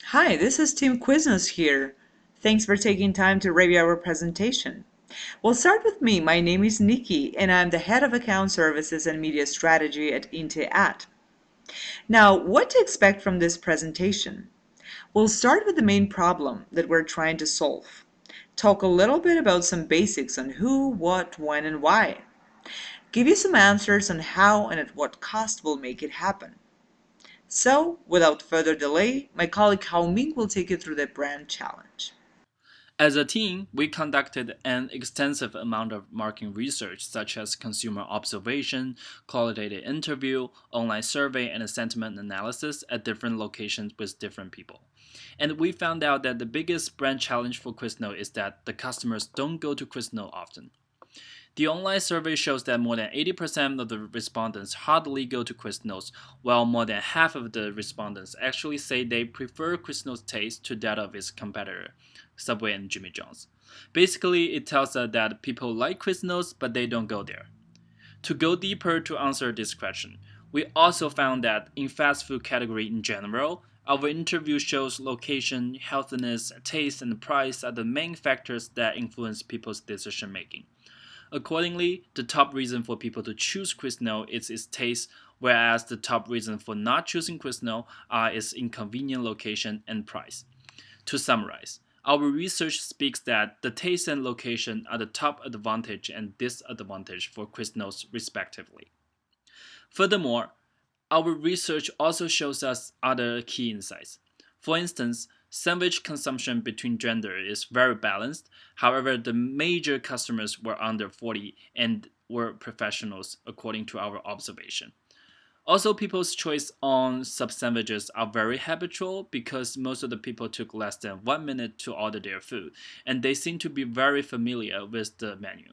Hi, this is Team Quiznos here. Thanks for taking time to review our presentation. We'll start with me. My name is Nikki, and I'm the Head of Account Services and Media Strategy at Inte. Now, what to expect from this presentation? We'll start with the main problem that we're trying to solve. Talk a little bit about some basics on who, what, when, and why. Give you some answers on how and at what cost we'll make it happen. So, without further delay, my colleague Hao Ming will take you through the brand challenge. As a team, we conducted an extensive amount of marketing research, such as consumer observation, qualitative interview, online survey, and sentiment analysis at different locations with different people. And we found out that the biggest brand challenge for Quiznos is that the customers don't go to Quiznos often. The online survey shows that more than 80% of the respondents hardly go to Quiznos, while more than half of the respondents actually say they prefer Quiznos' taste to that of its competitor, Subway and Jimmy John's. Basically, it tells us that people like Quiznos, but they don't go there. To go deeper to answer this question, we also found that in fast food category in general, our interview shows location, healthiness, taste, and price are the main factors that influence people's decision making. Accordingly, the top reason for people to choose Quiznos is its taste, whereas the top reason for not choosing Quiznos are its inconvenient location and price. To summarize, our research speaks that the taste and location are the top advantage and disadvantage for Quiznos respectively. Furthermore, our research also shows us other key insights. For instance, sandwich consumption between gender is very balanced. However, the major customers were under 40 and were professionals according to our observation. Also, people's choice on sub sandwiches are very habitual because most of the people took less than 1 minute to order their food, and they seem to be very familiar with the menu.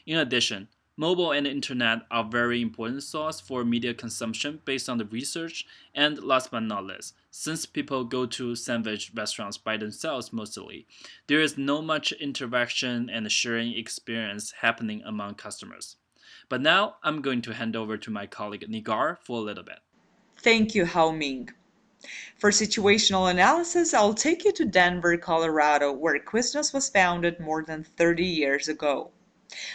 In addition, mobile and internet are very important source for media consumption based on the research, and last but not least, since people go to sandwich restaurants by themselves mostly, there is no much interaction and sharing experience happening among customers. But now I'm going to hand over to my colleague Nigar for a little bit. Thank you, Hao Ming. For situational analysis, I'll take you to Denver, Colorado, where Quiznos was founded more than 30 years ago.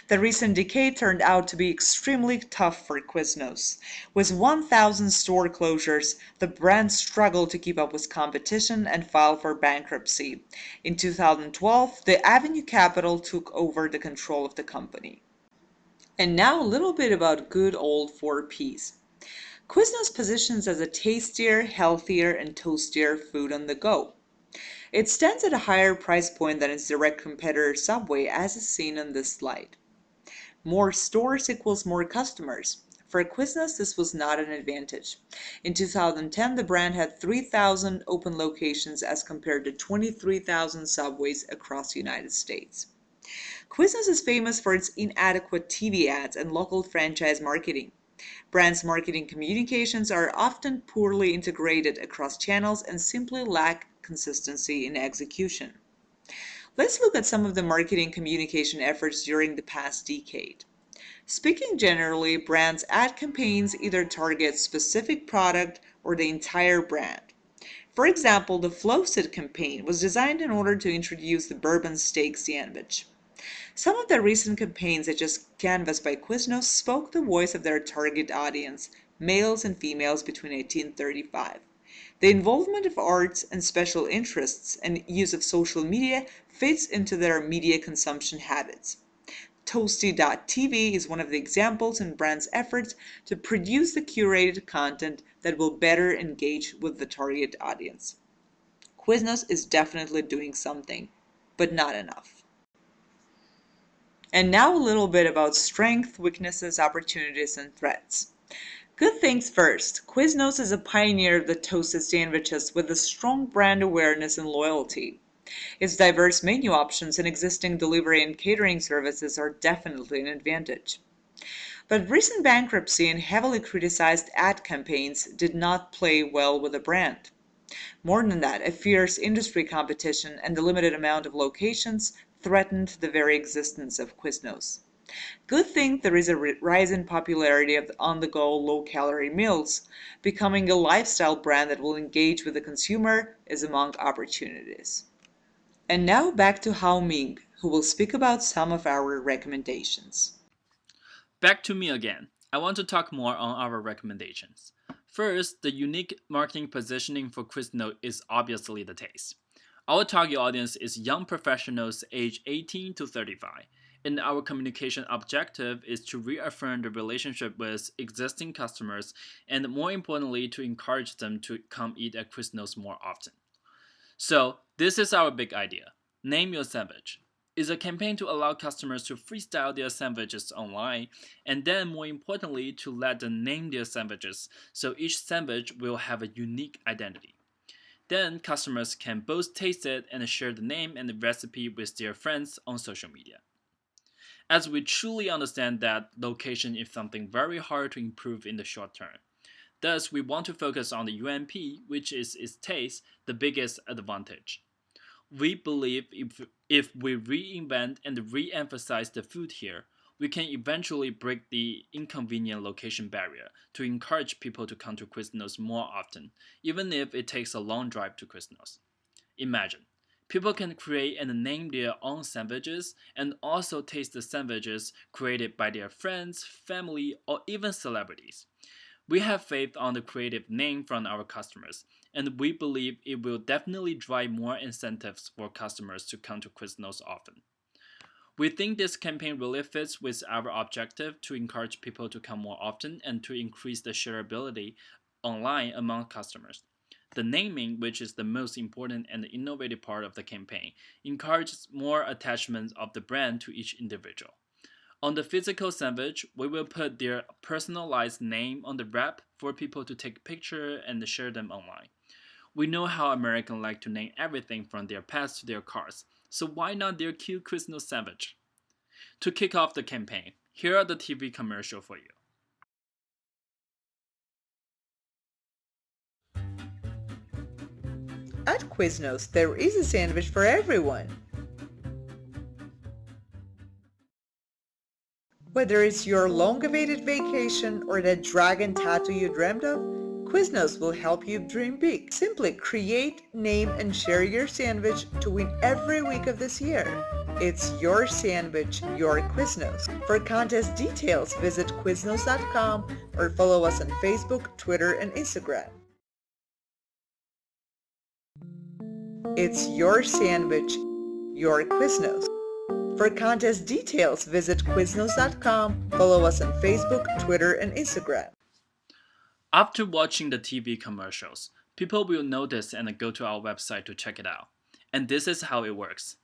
The recent decade turned out to be extremely tough for Quiznos. With 1,000 store closures, the brand struggled to keep up with competition and filed for bankruptcy. In 2012, the Avenue Capital took over the control of the company. And now a little bit about good old 4Ps. Quiznos positions as a tastier, healthier, and toastier food on the go. It stands at a higher price point than its direct competitor Subway, as is seen on this slide. More stores equals more customers. For Quiznos, this was not an advantage. In 2010, the brand had 3,000 open locations as compared to 23,000 Subways across the United States. Quiznos is famous for its inadequate TV ads and local franchise marketing. Brands' marketing communications are often poorly integrated across channels and simply lack consistency in execution. Let's look at some of the marketing communication efforts during the past decade. Speaking generally, brands' ad campaigns either target specific product or the entire brand. For example, the Flosit campaign was designed in order to introduce the bourbon steak sandwich. Some of the recent campaigns, such as Canvas by Quiznos, spoke the voice of their target audience, males and females between 18 and 35. The involvement of arts and special interests and use of social media fits into their media consumption habits. Toasty.tv is one of the examples in brands' efforts to produce the curated content that will better engage with the target audience. Quiznos is definitely doing something, but not enough. And now a little bit about strengths, weaknesses, opportunities, and threats. Good things first. Quiznos is a pioneer of the toasted sandwiches with a strong brand awareness and loyalty. Its diverse menu options and existing delivery and catering services are definitely an advantage. But recent bankruptcy and heavily criticized ad campaigns did not play well with the brand. More than that, a fierce industry competition and the limited amount of locations threatened the very existence of Quiznos. Good thing there is a rise in popularity of the on-the-go low-calorie meals. Becoming a lifestyle brand that will engage with the consumer is among opportunities. And now back to Hao Ming, who will speak about some of our recommendations. Back to me again. I want to talk more on our recommendations. First, the unique marketing positioning for Quiznos is obviously the taste. Our target audience is young professionals aged 18 to 35, and our communication objective is to reaffirm the relationship with existing customers and, more importantly, to encourage them to come eat at Quiznos more often. So, this is our big idea. Name your sandwich. It's a campaign to allow customers to freestyle their sandwiches online, and then, more importantly, to let them name their sandwiches so each sandwich will have a unique identity. Then, customers can both taste it and share the name and the recipe with their friends on social media. As we truly understand that location is something very hard to improve in the short term. Thus, we want to focus on the UMP, which is its taste, the biggest advantage. We believe if we reinvent and re-emphasize the food here, we can eventually break the inconvenient location barrier to encourage people to come to Quiznos more often, even if it takes a long drive to Quiznos. Imagine, people can create and name their own sandwiches and also taste the sandwiches created by their friends, family, or even celebrities. We have faith on the creative name from our customers, and we believe it will definitely drive more incentives for customers to come to Quiznos often. We think this campaign really fits with our objective to encourage people to come more often and to increase the shareability online among customers. The naming, which is the most important and innovative part of the campaign, encourages more attachment of the brand to each individual. On the physical sandwich, we will put their personalized name on the wrap for people to take a picture and share them online. We know how Americans like to name everything from their pets to their cars, so why not their cute Quiznos sandwich? To kick off the campaign, here are the TV commercial for you. At Quiznos, there is a sandwich for everyone. Whether it's your long-awaited vacation or that dragon tattoo you dreamed of, Quiznos will help you dream big. Simply create, name, and share your sandwich to win every week of this year. It's your sandwich, your Quiznos. For contest details, visit Quiznos.com or follow us on Facebook, Twitter, and Instagram. It's your sandwich, your Quiznos. For contest details, visit Quiznos.com, follow us on Facebook, Twitter, and Instagram. After watching the TV commercials, people will notice and go to our website to check it out. And this is how it works.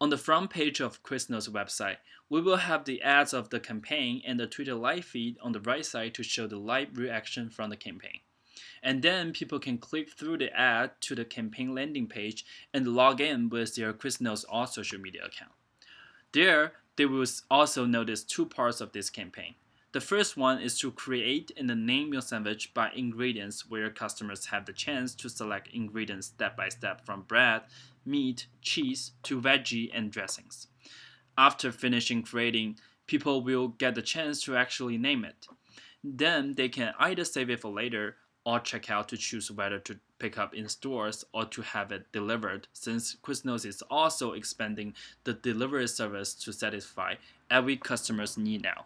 On the front page of Quiznos' website, we will have the ads of the campaign and the Twitter live feed on the right side to show the live reaction from the campaign. And then people can click through the ad to the campaign landing page and log in with their Quiznos or social media account. There, they will also notice two parts of this campaign. The first one is to create and name your sandwich by ingredients, where customers have the chance to select ingredients step by step from bread, meat, cheese, to veggie and dressings. After finishing creating, people will get the chance to actually name it. Then they can either save it for later or check out to choose whether to pick up in stores or to have it delivered, since Quiznos is also expanding the delivery service to satisfy every customer's need now.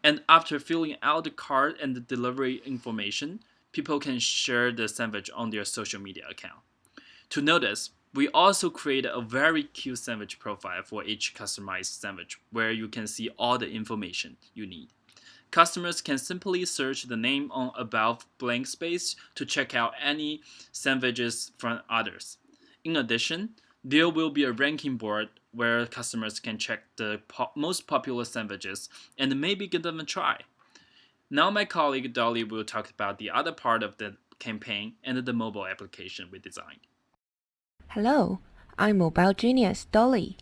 And after filling out the card and the delivery information, people can share the sandwich on their social media account. To notice, we also created a very cute sandwich profile for each customized sandwich, where you can see all the information you need. Customers can simply search the name on above blank space to check out any sandwiches from others. In addition, there will be a ranking board where customers can check the most popular sandwiches and maybe give them a try. Now my colleague Dolly will talk about the other part of the campaign and the mobile application we designed. Hello, I'm mobile genius Dolly.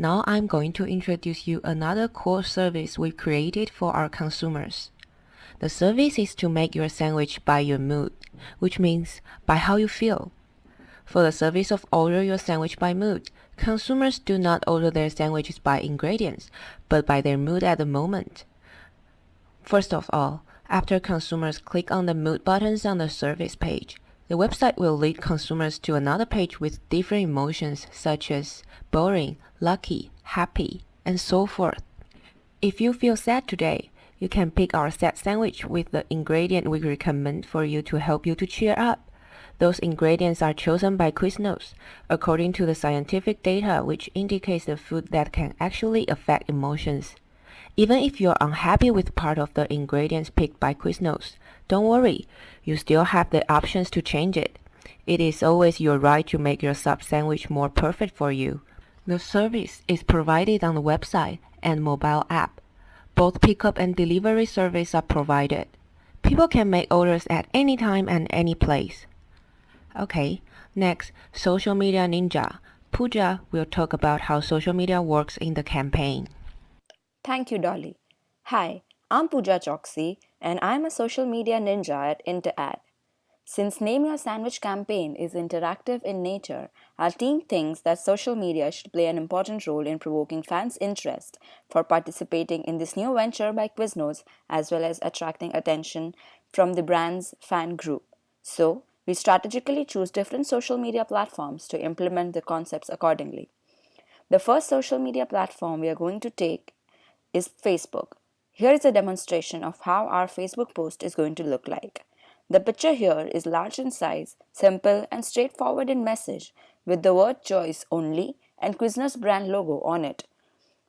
Now I'm going to introduce you another cool service we created for our consumers. The service is to make your sandwich by your mood, which means by how you feel. For the service of order your sandwich by mood, Consumers do not order their sandwiches by ingredients, but by their mood at the moment. First of all, after consumers click on the mood buttons on the service page, the website will lead consumers to another page with different emotions such as boring, lucky, happy, and so forth. If you feel sad today, you can pick our sad sandwich with the ingredient we recommend for you to help you to cheer up. Those ingredients are chosen by Quiznos according to the scientific data which indicates the food that can actually affect emotions. Even if you're unhappy with part of the ingredients picked by Quiznos, don't worry, you still have the options to change it. It is always your right to make your sub sandwich more perfect for you. The service is provided on the website and mobile app. Both pickup and delivery service are provided. People can make orders at any time and any place. Okay, next, Social Media Ninja. Pooja will talk about how social media works in the campaign. Thank you, Dolly. Hi, I'm Pooja Choksi, and I'm a social media ninja at InterAd. Since Name Your Sandwich campaign is interactive in nature, our team thinks that social media should play an important role in provoking fans' interest for participating in this new venture by Quiznos as well as attracting attention from the brand's fan group. So, we strategically choose different social media platforms to implement the concepts accordingly. The first social media platform we are going to take is Facebook. Here is a demonstration of how our Facebook post is going to look like. The picture here is large in size, simple and straightforward in message with the word choice only and Quiznos brand logo on it.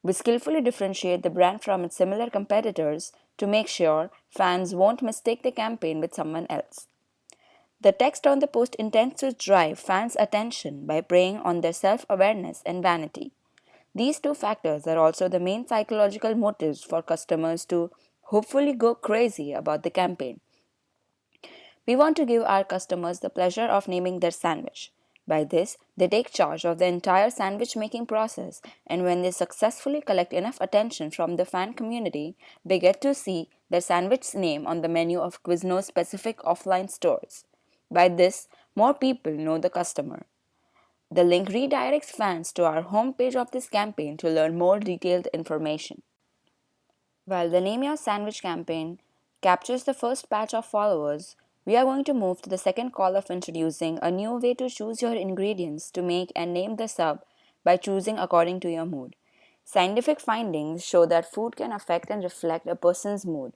We skillfully differentiate the brand from its similar competitors to make sure fans won't mistake the campaign with someone else. The text on the post intends to drive fans' attention by preying on their self-awareness and vanity. These two factors are also the main psychological motives for customers to hopefully go crazy about the campaign. We want to give our customers the pleasure of naming their sandwich. By this, they take charge of the entire sandwich making process, and when they successfully collect enough attention from the fan community, they get to see their sandwich's name on the menu of Quiznos specific offline stores. By this, more people know the customer. The link redirects fans to our homepage of this campaign to learn more detailed information. While the Name Your Sandwich campaign captures the first batch of followers, we are going to move to the second call of introducing a new way to choose your ingredients to make and name the sub by choosing according to your mood. Scientific findings show that food can affect and reflect a person's mood.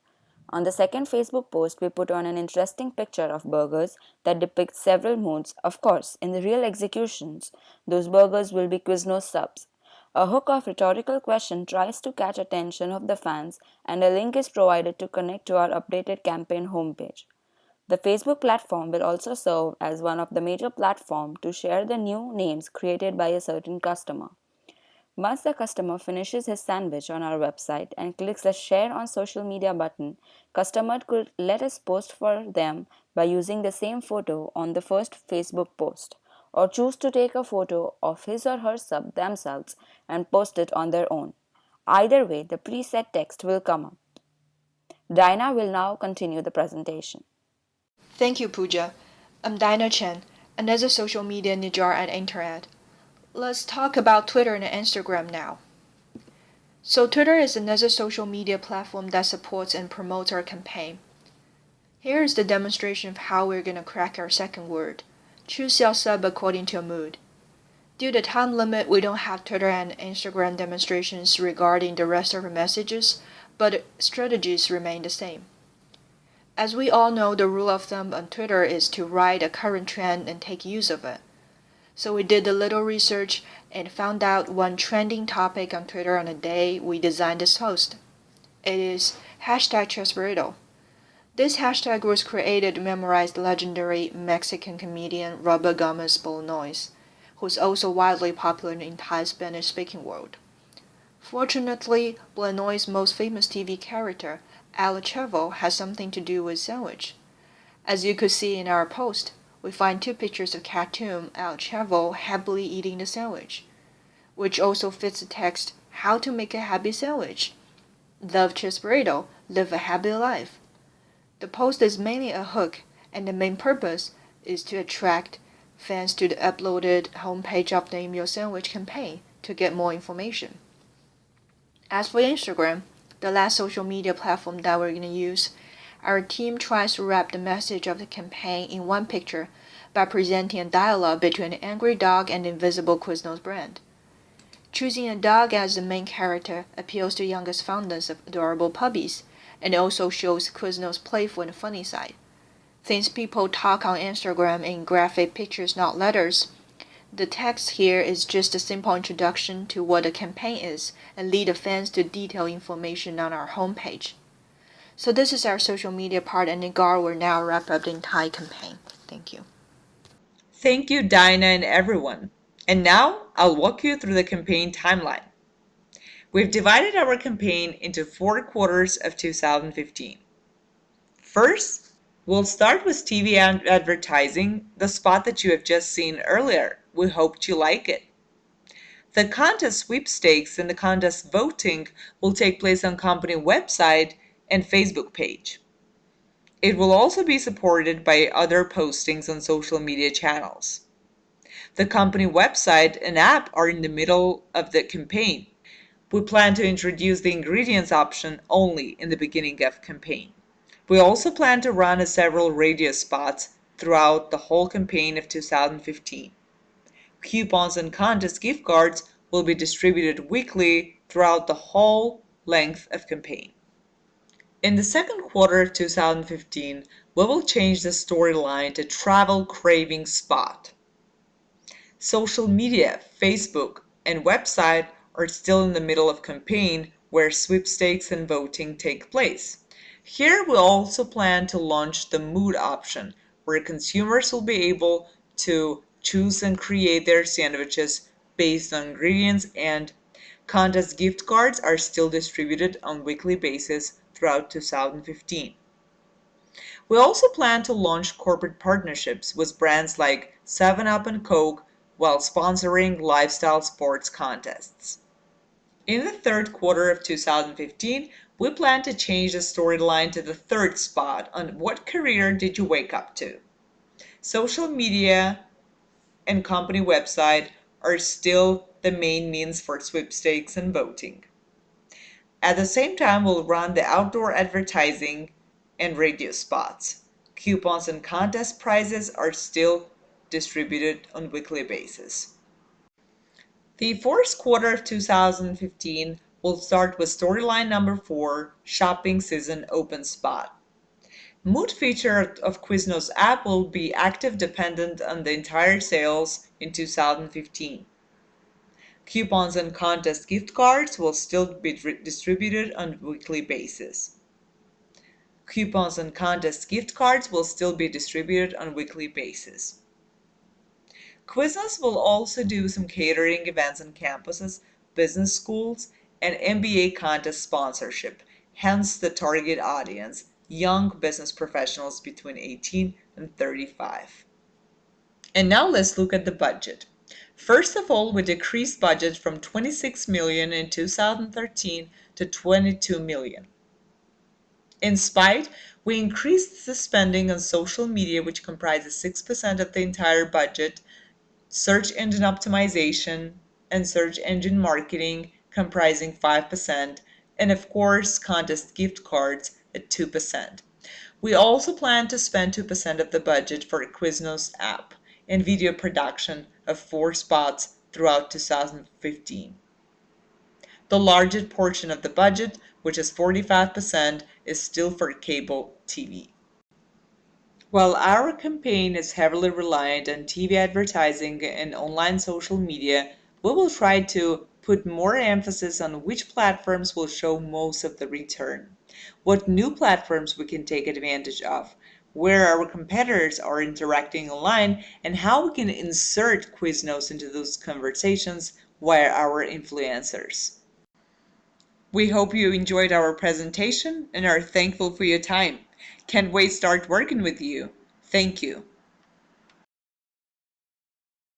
On the second Facebook post, we put on an interesting picture of burgers that depicts several moods. Of course, in the real executions, those burgers will be Quiznos subs. A hook of rhetorical question tries to catch attention of the fans, and a link is provided to connect to our updated campaign homepage. The Facebook platform will also serve as one of the major platforms to share the new names created by a certain customer. Once the customer finishes his sandwich on our website and clicks the share on social media button, customer could let us post for them by using the same photo on the first Facebook post, or choose to take a photo of his or her sub themselves and post it on their own. Either way, the preset text will come up. Dinah will now continue the presentation. Thank you, Pooja. I'm Dinah Chen, another social media ninja at Internet. Let's talk about Twitter and Instagram now. So Twitter is another social media platform that supports and promotes our campaign. Here is the demonstration of how we're going to crack our second word. Choose your sub according to your mood. Due to time limit, we don't have Twitter and Instagram demonstrations regarding the rest of our messages, but strategies remain the same. As we all know, the rule of thumb on Twitter is to ride a current trend and take use of it. So we did a little research and found out one trending topic on Twitter on the day we designed this post. It is #Chesburrito. This hashtag was created to memorize the legendary Mexican comedian Robert Gomez Bolaños, who is also widely popular in Thai Spanish-speaking world. Fortunately, Bolaños' most famous TV character, El Chavo, has something to do with sandwich. As you could see in our post, we find two pictures of cartoon El Chavo happily eating the sandwich, which also fits the text, how to make a happy sandwich. Love Chesburrito, live a happy life. The post is mainly a hook, and the main purpose is to attract fans to the uploaded homepage of the Name Your Sandwich campaign to get more information. As for Instagram, the last social media platform that we're going to use, our team tries to wrap the message of the campaign in one picture by presenting a dialogue between an angry dog and the invisible Quiznos brand. Choosing a dog as the main character appeals to youngest fondness of adorable puppies, and also shows Quiznos' playful and funny side. Since people talk on Instagram in graphic pictures, not letters, the text here is just a simple introduction to what the campaign is and lead the fans to detailed information on our homepage. So this is our social media part, and Nigar will now wrap up the entire campaign. Thank you. Thank you, Dinah and everyone. And now I'll walk you through the campaign timeline. We've divided our campaign into 4 quarters of 2015. First, we'll start with TV advertising, the spot that you have just seen earlier. We hoped you like it. The contest sweepstakes and the contest voting will take place on company website and Facebook page. It will also be supported by other postings on social media channels. The company website and app are in the middle of the campaign. We plan to introduce the ingredients option only in the beginning of campaign. We also plan to run several radio spots throughout the whole campaign of 2015. Coupons and contest gift cards will be distributed weekly throughout the whole length of campaign. In the second quarter of 2015, we will change the storyline to travel craving spot. Social media, Facebook, and website are still in the middle of campaign where sweepstakes and voting take place. Here we also plan to launch the mood option, where consumers will be able to choose and create their sandwiches based on ingredients, and contest gift cards are still distributed on weekly basis throughout 2015. We also plan to launch corporate partnerships with brands like 7-Up and Coke while sponsoring lifestyle sports contests. In the third quarter of 2015, we plan to change the storyline to the third spot on what career did you wake up to. Social media and company website are still the main means for sweepstakes and voting. At the same time, we'll run the outdoor advertising and radio spots. Coupons and contest prizes are still distributed on weekly basis. The fourth quarter of 2015 will start with storyline number 4, shopping season open spot. Mood feature of Quiznos app will be active dependent on the entire sales in 2015. Coupons and contest gift cards will still be distributed on a weekly basis. Coupons and contest gift cards will still be distributed on a weekly basis. Quiznos will also do some catering events on campuses, business schools, and MBA contest sponsorship, hence the target audience, young business professionals between 18 and 35. And now let's look at the budget. First of all, we decreased budget from $26 million in 2013 to $22 million. In spite, we increased the spending on social media, which comprises 6% of the entire budget, search engine optimization, and search engine marketing comprising 5%, and of course, contest gift cards at 2%. We also plan to spend 2% of the budget for Quiznos app and video production of 4 spots throughout 2015. The largest portion of the budget, which is 45%, is still for cable TV. While our campaign is heavily reliant on TV advertising and online social media, we will try to put more emphasis on which platforms will show most of the return, what new platforms we can take advantage of, where our competitors are interacting online, and how we can insert Quiznos into those conversations via our influencers. We hope you enjoyed our presentation and are thankful for your time. Can't wait to start working with you. Thank you.